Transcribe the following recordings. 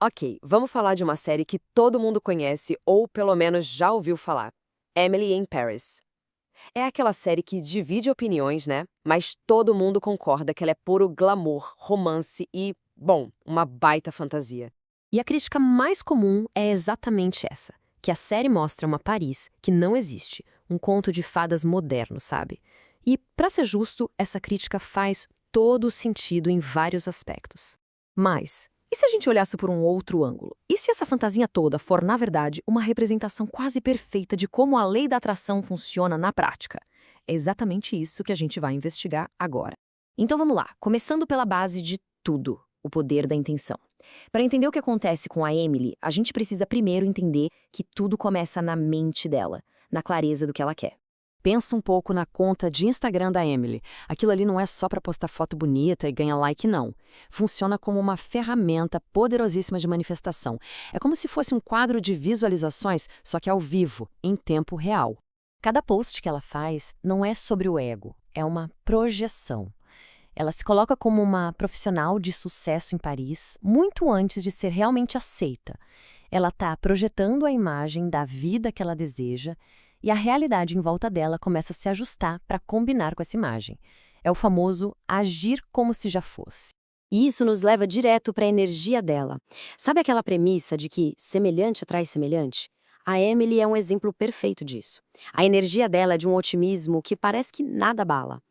Ok, vamos falar de uma série que todo mundo conhece ou pelo menos já ouviu falar. Emily in Paris. É aquela série que divide opiniões, né? Mas todo mundo concorda que ela é puro glamour, romance e, bom, uma baita fantasia. E a crítica mais comum é exatamente essa, que a série mostra uma Paris que não existe, um conto de fadas moderno, sabe? E, pra ser justo, essa crítica faz todo o sentido em vários aspectos. Mas, e se a gente olhasse por um outro ângulo? E se essa fantasia toda for, na verdade, uma representação quase perfeita de como a lei da atração funciona na prática? É exatamente isso que a gente vai investigar agora. Então vamos lá, começando pela base de tudo, o poder da intenção. Para entender o que acontece com a Emily, a gente precisa primeiro entender que tudo começa na mente dela, na clareza do que ela quer. Pensa um pouco na conta de Instagram da Emily. Aquilo ali não é só para postar foto bonita e ganhar like, não. Funciona como uma ferramenta poderosíssima de manifestação. É como se fosse um quadro de visualizações, só que ao vivo, em tempo real. Cada post que ela faz não é sobre o ego, é uma projeção. Ela se coloca como uma profissional de sucesso em Paris muito antes de ser realmente aceita. Ela está projetando a imagem da vida que ela deseja e a realidade em volta dela começa a se ajustar para combinar com essa imagem. É o famoso agir como se já fosse. E isso nos leva direto para a energia dela. Sabe aquela premissa de que semelhante atrai semelhante? A Emily é um exemplo perfeito disso. A energia dela é de um otimismo que parece que nada abala.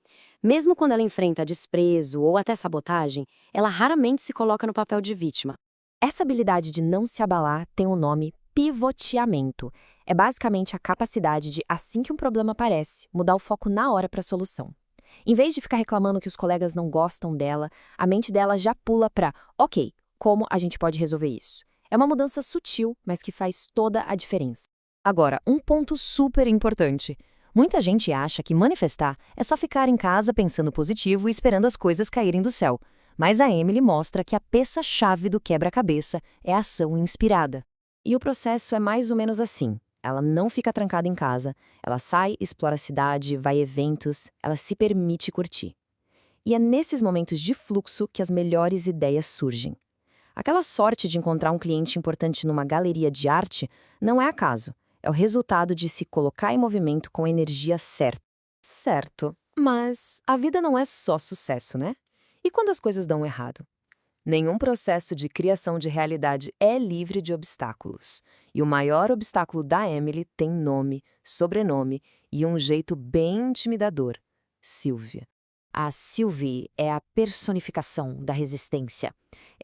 Mesmo quando ela enfrenta desprezo ou até sabotagem, ela raramente se coloca no papel de vítima. Essa habilidade de não se abalar tem o nome pivoteamento. É basicamente a capacidade de, assim que um problema aparece, mudar o foco na hora para a solução. Em vez de ficar reclamando que os colegas não gostam dela, a mente dela já pula para, ok, como a gente pode resolver isso? É uma mudança sutil, mas que faz toda a diferença. Agora, um ponto super importante. Muita gente acha que manifestar é só ficar em casa pensando positivo e esperando as coisas caírem do céu. Mas a Emily mostra que a peça-chave do quebra-cabeça é a ação inspirada. E o processo é mais ou menos assim. Ela não fica trancada em casa, ela sai, explora a cidade, vai a eventos, ela se permite curtir. E é nesses momentos de fluxo que as melhores ideias surgem. Aquela sorte de encontrar um cliente importante numa galeria de arte não é acaso, é o resultado de se colocar em movimento com a energia certa. Certo, mas a vida não é só sucesso, né? E quando as coisas dão errado? Nenhum processo de criação de realidade é livre de obstáculos. E o maior obstáculo da Emily tem nome, sobrenome e um jeito bem intimidador: Sylvia. A Sylvie é a personificação da resistência.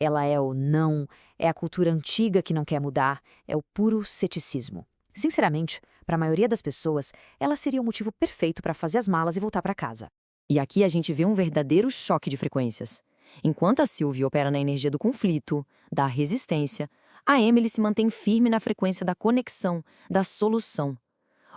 Ela é o não, é a cultura antiga que não quer mudar, é o puro ceticismo. Sinceramente, para a maioria das pessoas, ela seria o motivo perfeito para fazer as malas e voltar para casa. E aqui a gente vê um verdadeiro choque de frequências. Enquanto a Sylvie opera na energia do conflito, da resistência, a Emily se mantém firme na frequência da conexão, da solução.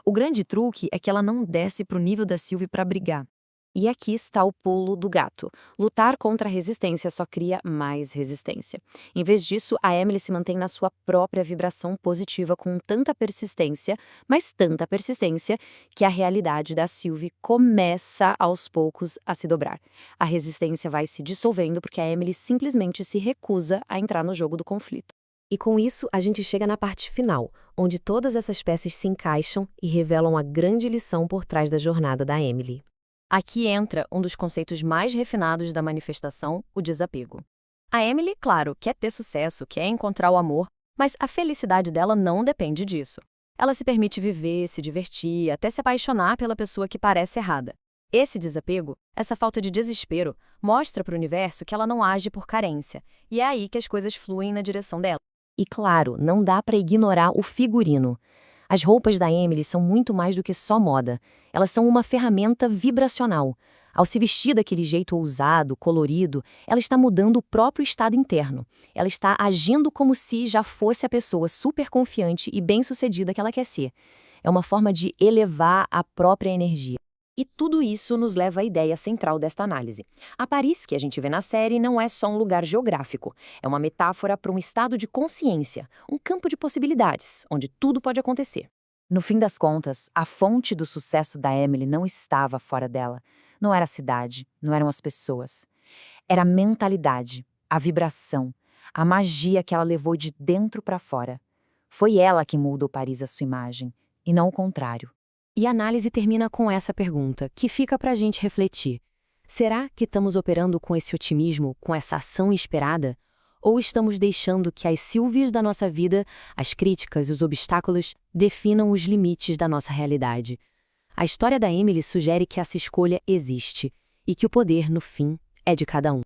O grande truque é que ela não desce para o nível da Sylvie para brigar. E aqui está o pulo do gato. Lutar contra a resistência só cria mais resistência. Em vez disso, a Emily se mantém na sua própria vibração positiva com tanta persistência, mas tanta persistência, que a realidade da Sylvie começa aos poucos a se dobrar. A resistência vai se dissolvendo porque a Emily simplesmente se recusa a entrar no jogo do conflito. E com isso, a gente chega na parte final, onde todas essas peças se encaixam e revelam a grande lição por trás da jornada da Emily. Aqui entra um dos conceitos mais refinados da manifestação, o desapego. A Emily, claro, quer ter sucesso, quer encontrar o amor, mas a felicidade dela não depende disso. Ela se permite viver, se divertir, até se apaixonar pela pessoa que parece errada. Esse desapego, essa falta de desespero, mostra para o universo que ela não age por carência, e é aí que as coisas fluem na direção dela. E claro, não dá para ignorar o figurino. As roupas da Emily são muito mais do que só moda. Elas são uma ferramenta vibracional. Ao se vestir daquele jeito ousado, colorido, ela está mudando o próprio estado interno. Ela está agindo como se já fosse a pessoa super confiante e bem-sucedida que ela quer ser. É uma forma de elevar a própria energia. E tudo isso nos leva à ideia central desta análise. A Paris, que a gente vê na série, não é só um lugar geográfico. É uma metáfora para um estado de consciência, um campo de possibilidades, onde tudo pode acontecer. No fim das contas, a fonte do sucesso da Emily não estava fora dela. Não era a cidade, não eram as pessoas. Era a mentalidade, a vibração, a magia que ela levou de dentro para fora. Foi ela que moldou Paris à sua imagem, e não o contrário. E a análise termina com essa pergunta, que fica para a gente refletir. Será que estamos operando com esse otimismo, com essa ação esperada? Ou estamos deixando que as Sylvies da nossa vida, as críticas, os obstáculos, definam os limites da nossa realidade? A história da Emily sugere que essa escolha existe e que o poder, no fim, é de cada um.